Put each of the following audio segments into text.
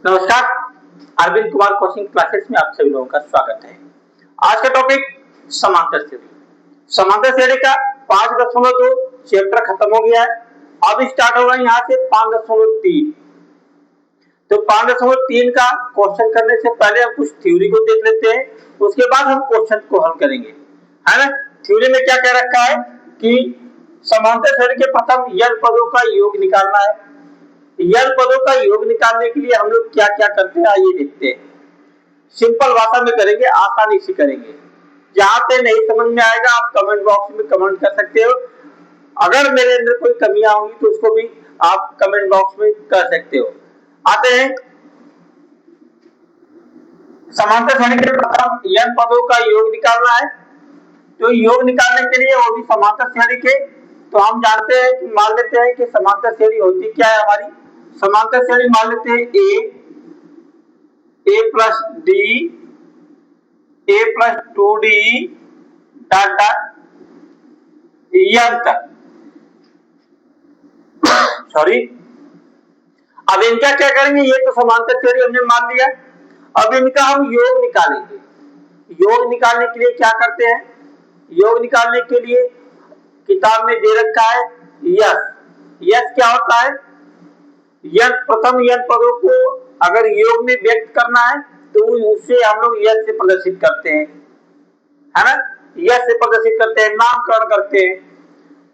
नमस्कार। Arvind Kumar coaching classes में आप सभी लोगों का स्वागत है। आज का टॉपिक समांतर श्रेणी। समांतर श्रेणी का 5.2 चैप्टर खत्म हो गया है। अब स्टार्ट होगा यहाँ से 5.3। तो 5.3 का क्वेश्चन करने से पहले हम कुछ थ्योरी को देख लेते हैं, उसके बाद हम क्वेश्चन को हल करेंगे, है ना। थ्योरी में क्या कह रखा है कि समांतर श्रेणी के प्रथम n पदों का योग निकालना है। n पदों का योग निकालने के लिए हम लोग क्या क्या करते हैं आइए देखते हैं। सिंपल भाषा में करेंगे, आसानी से करेंगे। जहां पे नहीं समझ में आएगा आप कमेंट बॉक्स में कमेंट कर सकते हो। अगर मेरे अंदर कोई कमियां होंगी तो उसको भी आप कमेंट बॉक्स में कर सकते हो। आते हैं समांतर श्रेणी के प्रथम n पदों का योग निकालना है। तो योग निकालने के लिए वो भी समांतर श्रेणी के, तो हम जानते हैं कि मान लेते हैं कि समांतर श्रेणी होती क्या है हमारी। समांतर श्रेणी मान लेते हैं a plus D a plus 2d dot dot n तक। सॉरी, अब इनका क्या करेंगे, ये तो समांतर श्रेणी हमने मान लिया। अब इनका हम योग निकालेंगे। योग निकालने के लिए क्या करते हैं, योग निकालने के लिए किताब में दे रखा है यस। यस क्या होता है, यस प्रथम n पदों को अगर योग में व्यक्त करना है तो उसे हम लोग यस से प्रदर्शित करते हैं, है ना। यस से प्रदर्शित करते हैं, नामकरण करते हैं।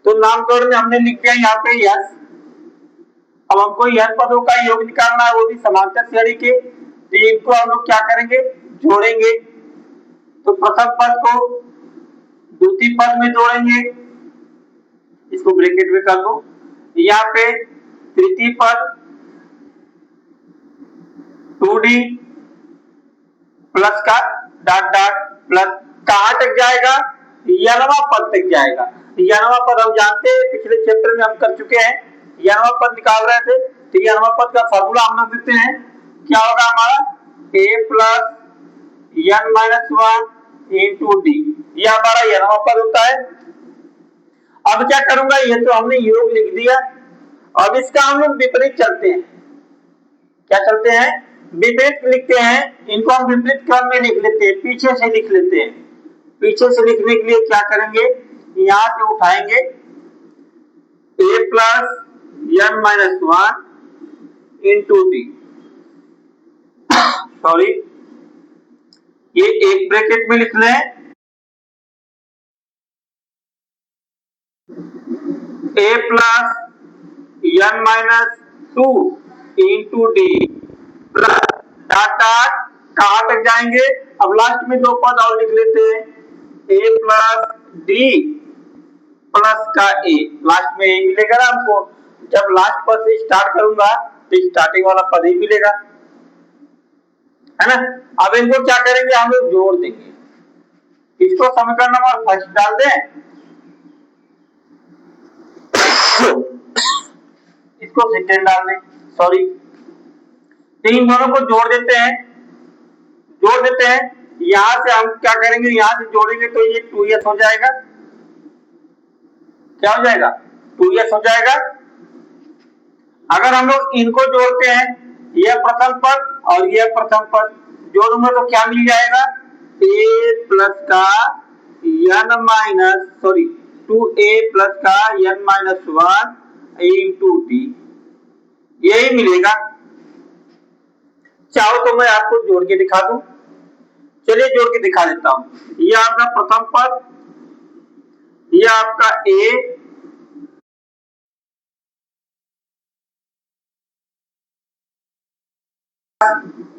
तो नामकरण में हमने लिख दिया यहाँ पे यस। अब हमको n पदों का योग निकालना है, वो भी समांतर श्रेणी के। तो इनको हम लोग क्या करेंगे, जोड़ेंगे। तो प्रथम पद को द्वितीय पद में जोड़ेंगे, इसको ब्रैकेट में कर दो। यहाँ पे तृतीय पद 2d प्लस का डॉट डॉट प्लस कहां तक जाएगा, यनवा पद तक जाएगा। यनवा पद हम जानते हैं, पिछले चैप्टर में हम कर चुके हैं। यनवा पद निकाल रहे थे, तो यनवा पद का फॉर्मूला हम लोग देते हैं। क्या होगा हमारा, a plus n minus 1 into D, यह हमारा यनवा पद होता है। अब क्या करूंगा, ये तो हमने योग लिख दिया। अब इसका हम लोग विपरीत चलते हैं। क्या चलते हैं, विपरीत लिखते हैं। इनको हम विपरीत क्रम में लिख लेते हैं, पीछे से लिख लेते हैं। पीछे से लिखने के लिए क्या करेंगे, यहां से उठाएंगे a plus n minus 1 into D. Sorry, ये एक ब्रैकेट में लिख लें, a plus n minus 2 into D plus dot dot कहां तक जाएंगे। अब लास्ट में दो पद और लिख लेते हैं, a प्लस डी प्लस का a। लास्ट में a मिलेगा ना हमको, जब लास्ट पद से स्टार्ट करूंगा तो स्टार्टिंग वाला पद ही मिलेगा, है ना। अब इनको क्या करेंगे, हम लोग जोड़ देंगे। इसको समीकरण नंबर फर्स्ट डाल दें, इसको सेकेंड डाल दें। सॉरी, इन दोनों को जोड़ देते हैं। जोड़ देते हैं, यहां से हम क्या करेंगे, यहां से जोड़ेंगे तो ये 2s हो जाएगा। क्या हो जाएगा, 2s हो जाएगा। अगर हम लोग इनको जोड़ते हैं, यह प्रथम पद और यह प्रथम पद जोड़ूंगा तो क्या मिल जाएगा, a प्लस का n माइनस 2a प्लस का n माइनस 1 इंटू डी, यही मिलेगा। चाहो तो मैं आपको जोड़ के दिखा दूं, चलिए जोड़ के दिखा देता हूं। यह आपका प्रथम पद, यह आपका a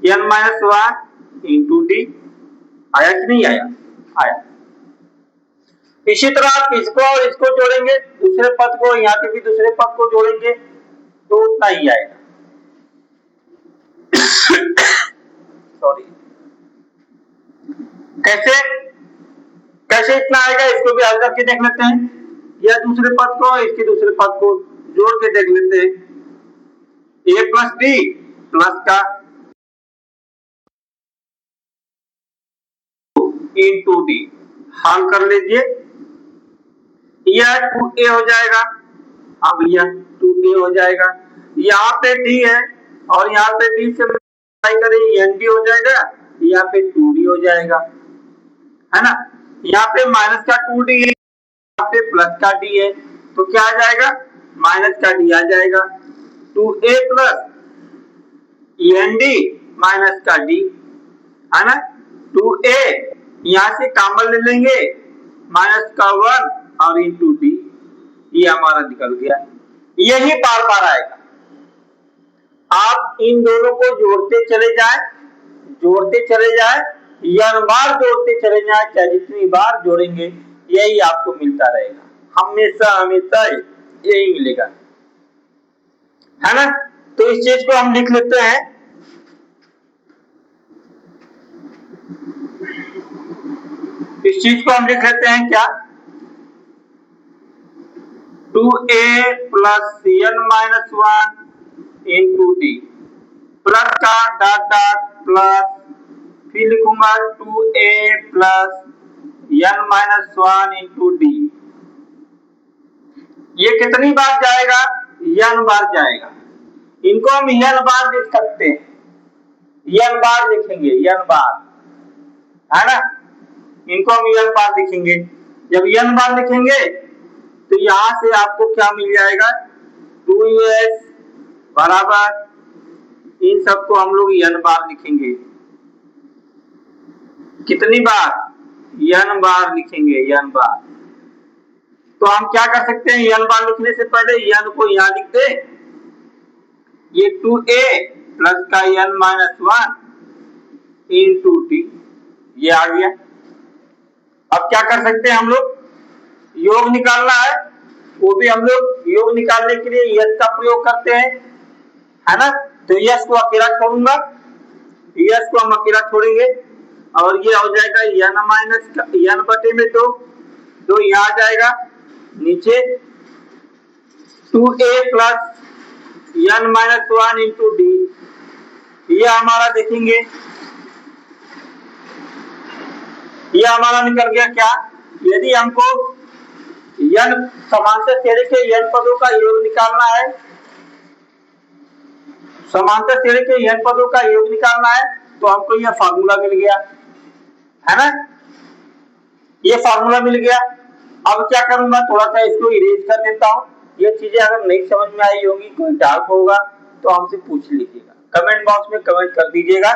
n minus 1 into D. आया कि नहीं आया, आया। इसी तरह आप इसको और इसको जोड़ेंगे, दूसरे पद को, यहाँ पे भी दूसरे पद को जोड़ेंगे तो उतना ही आएगा। सॉरी, कैसे कैसे इतना आएगा, इसको भी हल करके देख लेते हैं। या दूसरे पद को इसके दूसरे पद को जोड़ के देख लेते हैं, a प्लस डी प्लस का इंटू डी, हल कर लीजिए। यह 2a हो जाएगा, अब यह 2a हो जाएगा। यहाँ पे डी है और यहाँ पे डी से करें एन डी हो जाएगा, यहाँ पे 2d हो जाएगा, है ना। यहाँ पे माइनस का 2d है, यहाँ पे प्लस का d है, तो क्या आ जाएगा, माइनस का d आ जाएगा, 2a plus n d minus का d, है ना। 2a यहाँ से कॉमन ले लेंगे, माइनस का 1 और इंटू डी, ये हमारा निकल गया। यही बार बार आएगा, आप इन दोनों को जोड़ते चले जाएं, n बार जोड़ते चले जाएं, चाहे जितनी बार जोड़ेंगे यही आपको मिलता रहेगा, हमेशा हमेशा यही मिलेगा, है ना। तो इस चीज को हम लिख लेते हैं, इस चीज को हम लिख लेते हैं क्या, 2a plus n minus 1 into D, plus का डॉट डॉट प्लस, फिर लिखूंगा 2a plus n minus 1 into D. ये कितनी बार जाएगा, n बार जाएगा, इनको हम n बार लिख सकते हैं, n बार लिखेंगे, n बार, है ना, इनको हम n बार लिखेंगे। जब n बार लिखेंगे तो यहां से आपको क्या मिल जाएगा, 2s बराबर, इन सबको हम लोग n बार लिखेंगे, कितनी बार, n बार लिखेंगे, n बार। तो हम क्या कर सकते हैं, n बार लिखने से पहले n को यहां लिख दे, ये 2a प्लस का n माइनस 1 इंटू टी, ये आ गया। अब क्या कर सकते हैं हम लोग, योग निकालना है, वो भी हम लोग योग निकालने के लिए यस का प्रयोग करते हैं, है ना। तो यस को अकेला छोड़ूंगा, यस को हम अकेला छोड़ेंगे और ये हो जाएगा n माइनस n बटे में तो यहाँ आ जाएगा नीचे 2a plus n minus 1 into D, ये हमारा देखेंगे, ये हमारा निकल गया क्या, यदि हमको n समांतर श्रेणी के n पदों का योग निकालना है, समांतर श्रेणी के n पदों का योग निकालना है, तो हमको यह फार्मूला मिल गया, है ना, ये फार्मूला मिल गया। अब क्या करूंगा, थोड़ा सा इसको इरेज कर देता हूं, ये चीजें अगर नहीं समझ में आई होगी, कोई डाउट होगा तो हमसे पूछ लीजिएगा, कमेंट बॉक्स में कमेंट कर दीजिएगा।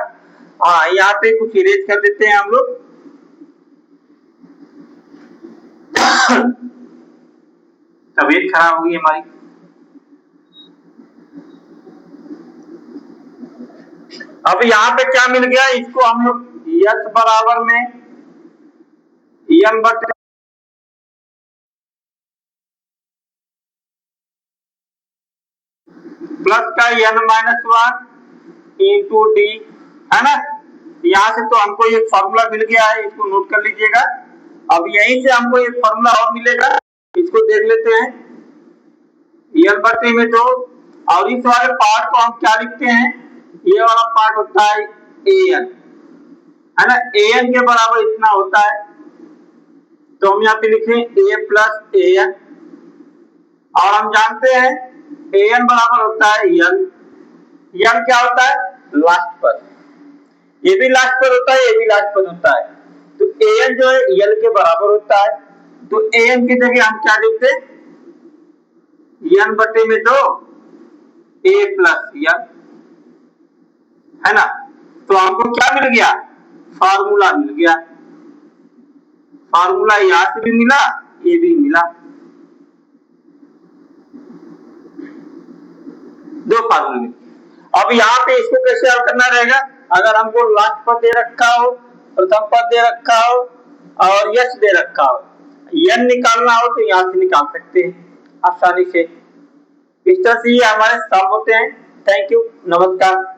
हाँ, यहाँ पे कुछ इरेज कर देते हैं हम लोग। तबीयत खराब हुई हमारी। अब यहाँ पे क्या मिल गया, इसको हम लोग यस बराबर में n बटे प्लस का n माइनस 1 इंटू डी, है ना। यहाँ से तो हमको एक फॉर्मूला मिल गया है, इसको नोट कर लीजिएगा। अब यहीं से हमको एक फॉर्मूला और मिलेगा, इसको देख लेते हैं, n बटे में 2, और इस वाले पार्ट को हम क्या लिखते हैं, ये वाला पार्ट होता है an, है ना, an के बराबर इतना होता है, तो हम यहाँ पे लिखें a प्लस an, और हम जानते हैं an बराबर होता है n, n क्या होता है, लास्ट पद, ये भी लास्ट पद होता है, ये भी लास्ट पद होता है, तो an जो है n के बराबर होता है, तो an की जगह हम क्या लिखते हैं, n बटे में 2 a प्लस n, है ना। तो हमको क्या मिल गया, फार्मूला मिल गया, फार्मूला यहां से भी मिला, ये भी मिला, दो फार्मूले। अब यहाँ पे इसको कैसे हल करना रहेगा, अगर हमको लास्ट पद दे रखा हो, प्रथम पद दे रखा हो और यश दे रखा हो, n निकालना हो तो यहाँ से निकाल सकते हैं आसानी से। इस तरह से ये हमारे सॉल्व होते हैं। थैंक यू, नमस्कार।